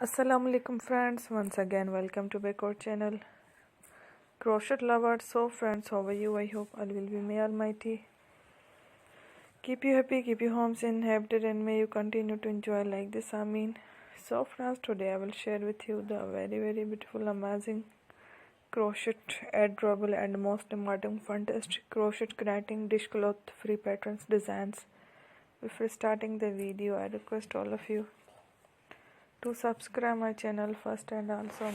Assalamu alaikum friends, once again welcome to my channel. Crochet lovers, so friends, how are you? I hope all will be may almighty keep you happy, keep your homes inhabited, and may you continue to enjoy like this, Amin. So friends, today I will share with you the very beautiful, amazing crochet, adorable and most demanding fantastic crochet knitting dishcloth free patterns designs. Before starting the video, I request all of you to subscribe my channel first, and also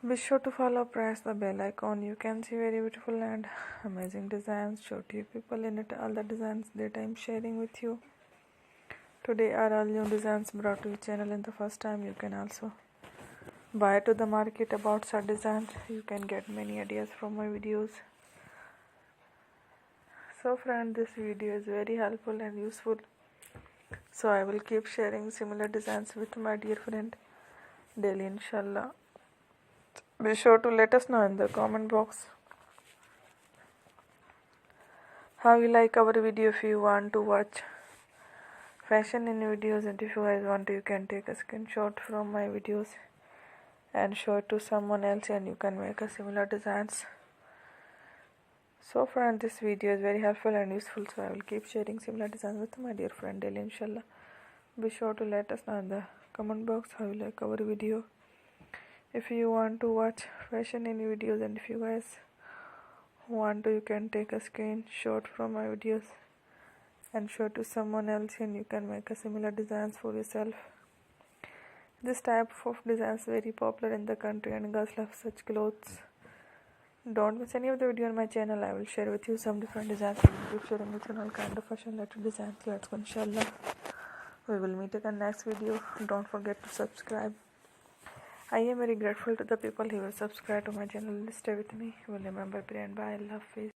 be sure to follow, press the bell icon. You can see very beautiful and amazing designs, show to you people in it, all the designs that I am sharing with you today are all new designs brought to your channel in the first time. You can also buy to the market about such designs. You can get many ideas from my videos. So friend, this video is very helpful and useful, so I will keep sharing similar designs with my dear friend daily, inshallah. Be sure to let us know in the comment box how you like our video. If you want to watch fashion in videos, and if you guys want to, you can take a screenshot from my videos and show it to someone else, and you can make a similar designs. So friend, this video is very helpful and useful, so I will keep sharing similar designs with my dear friend daily, inshallah. Be sure to let us know in the comment box how you like our video. If you want to watch fashion in videos, and if you guys want to, you can take a screenshot from my videos and show to someone else, and you can make a similar designs for yourself. This type of designs very popular in the country, and girls love such clothes. Don't miss any of the video on my channel. I will share with you some different designs. I will keep sharing with you all kind of fashion related designs. Let's go, inshallah. We will meet again next video. Don't forget to subscribe. I am very grateful to the people who will subscribe to my channel. Stay with me. Will remember, pray and bye. Allah Hafiz.